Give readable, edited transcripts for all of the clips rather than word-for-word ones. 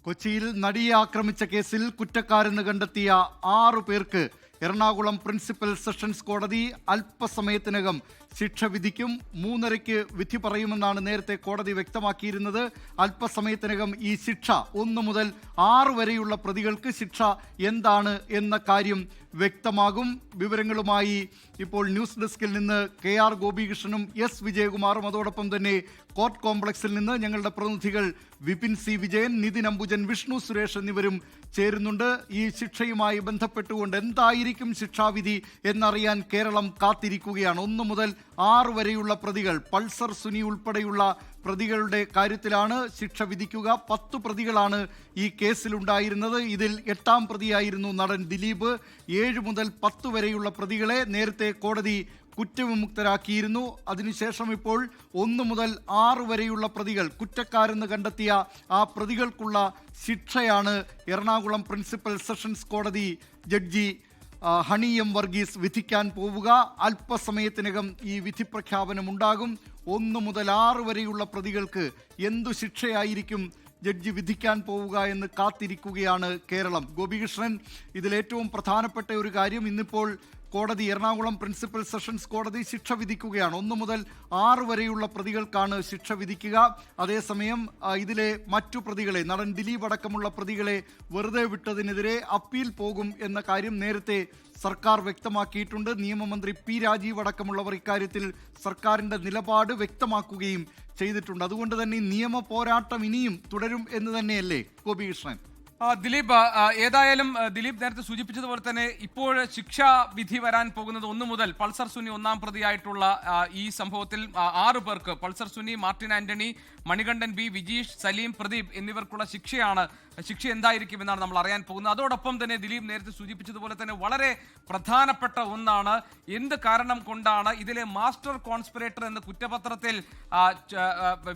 കൊച്ചിയിൽ നടിയെ ആക്രമിച്ച കേസിൽ കുറ്റക്കാരെന്ന് കണ്ടെത്തിയ 6 പേർക്ക് എറണാകുളം പ്രിൻസിപ്പൽ സെഷൻസ് കോടതി അല്പസമയത്തിനകം ശിക്ഷ വിധിക്കും. 3:30-ക്ക് വിധി പറയുമെന്നാണ് നേരത്തെ കോടതി വ്യക്തമാക്കിയിരുന്നത്. അല്പസമയത്തിനകം ഈ ശിക്ഷ 1 മുതൽ 6 വരെയുള്ള പ്രതികൾക്ക് ശിക്ഷ എന്താണ് എന്ന കാര്യം വ്യക്തമാകും. വിവരങ്ങളുമായി ഇപ്പോൾ ന്യൂസ് ഡെസ്കിൽ നിന്ന് KR ഗോപികൃഷ്ണനും S വിജയകുമാറും, അതോടൊപ്പം തന്നെ കോർട്ട് കോംപ്ലക്സിൽ നിന്ന് ഞങ്ങളുടെ പ്രതിനിധികൾ വിപിൻ C വിജയൻ, നിതിൻ അംബുജൻ, വിഷ്ണു സുരേഷ് എന്നിവരും ചേരുന്നുണ്ട്. ഈ ശിക്ഷയുമായി ബന്ധപ്പെട്ടുകൊണ്ട് എന്തായിരിക്കും ശിക്ഷാവിധി എന്നറിയാൻ കേരളം കാത്തിരിക്കുകയാണ്. 1 മുതൽ 6 വരെയുള്ള പ്രതികൾ, പൾസർ സുനി ഉൾപ്പെടെയുള്ള പ്രതികളുടെ കാര്യത്തിലാണ് ശിക്ഷ വിധിക്കുക. 10 പ്രതികളാണ് ഈ കേസിലുണ്ടായിരുന്നത്. ഇതിൽ 8-ാം പ്രതിയായിരുന്നു നടൻ ദിലീപ്. 7 മുതൽ 10 വരെയുള്ള പ്രതികളെ നേരത്തെ കോടതി കുറ്റവിമുക്തരാക്കിയിരുന്നു. അതിനുശേഷം ഇപ്പോൾ 1 മുതൽ 6 വരെയുള്ള പ്രതികൾ, കുറ്റക്കാരെന്ന് കണ്ടെത്തിയ ആ പ്രതികൾക്കുള്ള ശിക്ഷയാണ് എറണാകുളം പ്രിൻസിപ്പൽ സെഷൻസ് കോടതി ജഡ്ജി ഹണി M വർഗീസ് വിധിക്കാൻ പോവുക. അല്പസമയത്തിനകം ഈ വിധി പ്രഖ്യാപനമുണ്ടാകും. 1 മുതൽ 6 വരെയുള്ള പ്രതികൾക്ക് എന്തു ശിക്ഷയായിരിക്കും ജഡ്ജി വിധിക്കാൻ പോവുക എന്ന് കാത്തിരിക്കുകയാണ് കേരളം. ഗോപികൃഷ്ണൻ, ഇതിലേറ്റവും പ്രധാനപ്പെട്ട ഒരു കാര്യം, ഇന്നിപ്പോൾ കോടതി, എറണാകുളം പ്രിൻസിപ്പൽ സെഷൻസ് കോടതി ശിക്ഷ വിധിക്കുകയാണ്. 1 മുതൽ 6 വരെയുള്ള പ്രതികൾക്കാണ് ശിക്ഷ വിധിക്കുക. അതേസമയം ഇതിലെ മറ്റു പ്രതികളെ, നടൻ ദിലീപ് അടക്കമുള്ള പ്രതികളെ വെറുതെ വിട്ടതിനെതിരെ അപ്പീൽ പോകും എന്ന കാര്യം നേരത്തെ സർക്കാർ വ്യക്തമാക്കിയിട്ടുണ്ട്. നിയമമന്ത്രി P രാജീവ് അടക്കമുള്ളവർ ഇക്കാര്യത്തിൽ സർക്കാരിൻ്റെ നിലപാട് വ്യക്തമാക്കുകയും ചെയ്തിട്ടുണ്ട്. അതുകൊണ്ട് തന്നെ നിയമ പോരാട്ടം ഇനിയും തുടരും എന്ന് തന്നെയല്ലേ ഗോപികൃഷ്ണൻ? ദിലീപ്, ഏതായാലും ദിലീപ് നേരത്തെ സൂചിപ്പിച്ചതുപോലെ തന്നെ ഇപ്പോൾ ശിക്ഷാ വിധി വരാൻ പോകുന്നത് 1 മുതൽ പൾസർ സുനി 1-ാം പ്രതിയായിട്ടുള്ള ഈ സംഭവത്തിൽ 6 പേർക്ക്, പൾസർ സുനി, മാർട്ടിൻ ആന്റണി, മണികണ്ഠൻ B, വിജീഷ്, സലീം, പ്രദീപ് എന്നിവർക്കുള്ള ശിക്ഷ എന്തായിരിക്കും എന്നാണ് നമ്മൾ അറിയാൻ പോകുന്നത്. അതോടൊപ്പം തന്നെ ദിലീപ് നേരത്തെ സൂചിപ്പിച്ചതുപോലെ തന്നെ വളരെ പ്രധാനപ്പെട്ട ഒന്നാണ്, എന്ത് കാരണം കൊണ്ടാണ് ഇതിലെ മാസ്റ്റർ കോൺസ്പിറേറ്റർ എന്ന കുറ്റപത്രത്തിൽ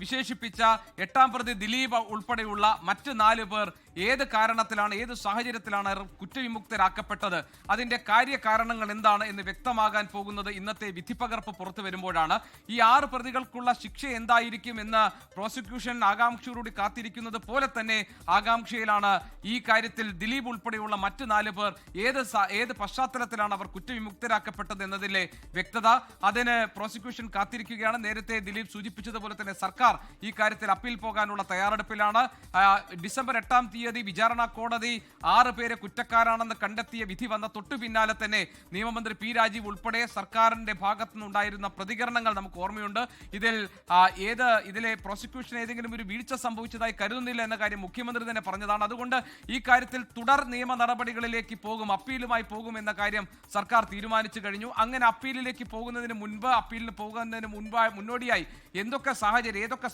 വിശേഷിപ്പിച്ച 8-ാം പ്രതി ദിലീപ് ഉൾപ്പെടെയുള്ള മറ്റ് 4 പേർ ഏത് കാരണത്തിലാണ്, ഏത് സാഹചര്യത്തിലാണ് കുറ്റവിമുക്തരാക്കപ്പെട്ടത്, അതിന്റെ കാര്യകാരണങ്ങൾ എന്താണ് എന്ന് വ്യക്തമാകാൻ പോകുന്നത് ഇന്നത്തെ വിധിപ്പകർപ്പ് പുറത്തു വരുമ്പോഴാണ്. ഈ 6 പ്രതികൾക്കുള്ള ശിക്ഷ എന്തായിരിക്കും എന്ന് പ്രോസിക്യൂഷൻ ആകാംക്ഷയോടുകൂടി കാത്തിരിക്കുന്നത് പോലെ തന്നെ ആകാംക്ഷയിലാണ് ഈ കാര്യത്തിൽ ദിലീപ് ഉൾപ്പെടെയുള്ള മറ്റ് 4 പേർ ഏത് പശ്ചാത്തലത്തിലാണ് അവർ കുറ്റവിമുക്തരാക്കപ്പെട്ടത് എന്നതിലെ വ്യക്തത. അതിന് പ്രോസിക്യൂഷൻ കാത്തിരിക്കുകയാണ്. നേരത്തെ ദിലീപ് സൂചിപ്പിച്ചതുപോലെ തന്നെ സർക്കാർ ഈ കാര്യത്തിൽ അപ്പീൽ പോകാനുള്ള തയ്യാറെടുപ്പിലാണ്. ഡിസംബർ 8-ാം തീയതി വിചാരണ കോടതി 6 പേരെ കുറ്റക്കാരാണെന്ന് കണ്ടെത്തിയ വിധി വന്ന തൊട്ടു പിന്നാലെ തന്നെ നിയമമന്ത്രി P രാജീവ് ഉൾപ്പെടെ സർക്കാരിന്റെ ഭാഗത്തുനിന്നുണ്ടായിരുന്ന പ്രതികരണങ്ങൾ നമുക്ക് ഓർമ്മയുണ്ട്. ഇതിലെ പ്രോസിക്യൂഷൻ ഏതെങ്കിലും ഒരു വീഴ്ച സംഭവിച്ചതായി കരുതുന്നില്ല എന്ന കാര്യം മുഖ്യമന്ത്രി തന്നെ പറഞ്ഞതാണ്. അതുകൊണ്ട് ഈ കാര്യത്തിൽ തുടർ നിയമ നടപടികളിലേക്ക് പോകും, അപ്പീലുമായി പോകും എന്ന കാര്യം സർക്കാർ തീരുമാനിച്ചു കഴിഞ്ഞു. അങ്ങനെ അപ്പീലിലേക്ക് പോകുന്നതിന് മുന്നോടിയായി ഏതൊക്കെ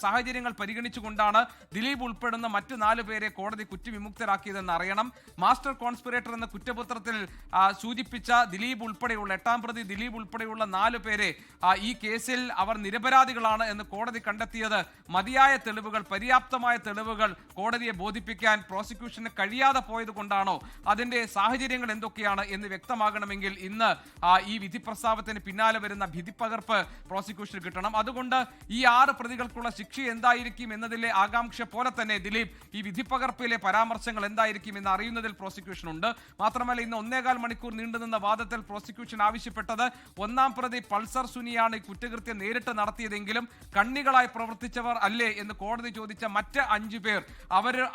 സാഹചര്യങ്ങൾ പരിഗണിച്ചുകൊണ്ടാണ് ദിലീപ് ഉൾപ്പെടുന്ന മറ്റ് 4 പേരെ കോടതി കുറ്റവിമുക്തരാക്കിയതെന്ന് അറിയണം. മാസ്റ്റർ കോൺസ്പിറേറ്റർ എന്ന കുറ്റപത്രത്തിൽ സൂചിപ്പിച്ച ദിലീപ് ഉൾപ്പെടെയുള്ള 8-ാം പ്രതി ദിലീപ് ഉൾപ്പെടെയുള്ള 4 പേരെ ഈ കേസിൽ അവർ നിരപരാധികളാണ് എന്ന് കോടതി കണ്ടെത്തിയത് മതിയായ തെളിവുകൾ, പര്യാപ്തമായ തെളിവുകൾ കോടതിയെ ബോധിപ്പിക്കാൻ പ്രോസിക്യൂഷന് കഴിയാതെ പോയത് കൊണ്ടാണോ, അതിന്റെ സാഹചര്യങ്ങൾ എന്തൊക്കെയാണ് എന്ന് വ്യക്തമാകണമെങ്കിൽ ഇന്ന് ഈ വിധി പ്രസ്താവത്തിന് പിന്നാലെ വരുന്ന വിധിപ്പകർപ്പ് പ്രോസിക്യൂഷന് കിട്ടണം. അതുകൊണ്ട് ഈ 6 പ്രതികൾക്കുള്ള ശിക്ഷ എന്തായിരിക്കും എന്നതിലെ ആകാംക്ഷ പോലെ തന്നെ ദിലീപ് ഈ വിധിപ്പകർപ്പിലെ പരാമർശങ്ങൾ എന്തായിരിക്കും എന്ന് അറിയുന്നതിൽ പ്രോസിക്യൂഷൻ ഉണ്ട്. മാത്രമല്ല, ഇന്ന് 1.25 മണിക്കൂർ നീണ്ടുനിന്ന വാദത്തിൽ പ്രോസിക്യൂഷൻ ആവശ്യപ്പെട്ടത് 1-ാം പ്രതി പൾസർ സുനിയാണ് ഈ കുറ്റകൃത്യം നേരിട്ട് നടത്തിയതെങ്കിലും കണ്ണികളായി പ്രവർത്തിച്ചവർ അല്ലേ എന്ന് കോടതി ചോദിച്ച മറ്റ് 5 പേർ,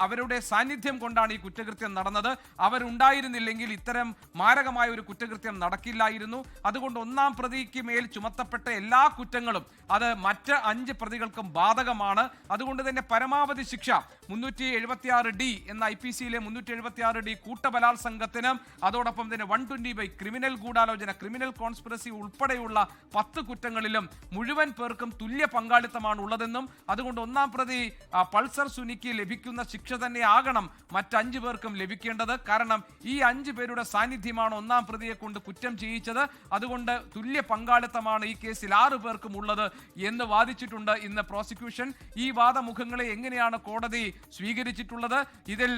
അവരുടെ സാന്നിധ്യം കൊണ്ടാണ് ഈ കുറ്റകൃത്യം നടന്നത്. അവരുണ്ടായിരുന്നില്ലെങ്കിൽ ഇത്തരം മാരകമായ ഒരു കുറ്റകൃത്യം നടക്കില്ലായിരുന്നു. അതുകൊണ്ട് 1-ാം പ്രതിക്ക് മേൽ ചുമത്തപ്പെട്ട എല്ലാ കുറ്റങ്ങളും അത് മറ്റ് 5 പ്രതികൾക്കും ബാധകമാണ്. അതുകൊണ്ട് തന്നെ പരമാവധി ശിക്ഷ 376D എന്ന IPC-യിലെ 376D കൂട്ടബലാത്സംഗത്തിന്, അതോടൊപ്പം തന്നെ 120 ക്രിമിനൽ ഗൂഢാലോചന, ക്രിമിനൽ കോൺസ്പിറസി ഉൾപ്പെടെയുള്ള 10 കുറ്റങ്ങളിലും മുഴുവൻ പേർക്കും തുല്യ പങ്കാളിത്തമാണ് ഉള്ളതെന്നും അതുകൊണ്ട് 1-ാം പ്രതി പൾസർ സുനിക്ക് ലഭിക്കുന്ന ശിക്ഷ തന്നെ ആകണം മറ്റ് 5 പേർക്കും ലഭിക്കേണ്ടത്. കാരണം ഈ 5 പേരുടെ സാന്നിധ്യമാണ് 1-ാം പ്രതിയെ കൊണ്ട് കുറ്റം ചെയ്യിച്ചത്. അതുകൊണ്ട് തുല്യ പങ്കാളിത്തമാണ് ഈ കേസിൽ 6 പേർക്കും ഉള്ളത് എന്ന് വാദിച്ചിട്ടുണ്ട് ഇന്ന് പ്രോസിക്യൂഷൻ. ഈ വാദമുഖങ്ങളെ എങ്ങനെയാണ് കോടതി സ്വീകരിച്ചിട്ടുള്ളത്? ഇതിൽ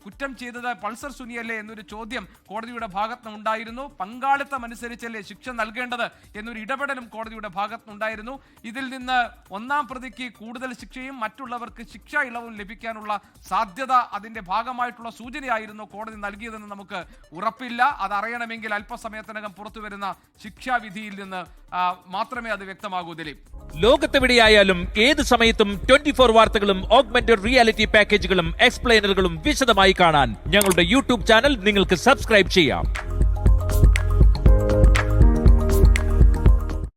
കുറ്റം ചെയ്തത് പൾസർ സുനിയല്ലേ എന്നൊരു ചോദ്യം കോടതിയുടെ ഭാഗത്തുനിന്നുണ്ടായിരുന്നു. പങ്കാളിത്തം അനുസരിച്ചല്ലേ ശിക്ഷ നൽകേണ്ടത് എന്നൊരു ഇടപെടലും കോടതിയുടെ ഭാഗത്തുനിന്നുണ്ടായിരുന്നു. ഇതിൽ നിന്ന് 1-ാം പ്രതിക്ക് കൂടുതൽ ശിക്ഷയും മറ്റുള്ളവർക്ക് ശിക്ഷാ ഇളവും ലഭിക്കാനുള്ള സാധ്യത അതിന്റെ ഭാഗമായിട്ടുള്ള സൂചനയായിരുന്നു കോടതി നൽകിയതെന്ന് നമുക്ക് ഉറപ്പില്ല. അതറിയണമെങ്കിൽ അല്പസമയത്തിനകം പുറത്തു വരുന്ന ശിക്ഷാവിധിയിൽ നിന്ന് മാത്രമേ അത് വ്യക്തമാകൂ. ദിലീപ്, ലോകത്തെവിടെയായാലും ഏത് സമയത്തും 24 വാർത്തകളും ഓഗ്മെന്റഡ് റിയാലിറ്റി പാക്കേജുകളും എക്സ്പ്ലെയിനറുകളും വിശദമായി കാണാൻ ഞങ്ങളുടെ യൂട്യൂബ് ചാനൽ നിങ്ങൾക്ക് സബ്സ്ക്രൈബ് ചെയ്യാം.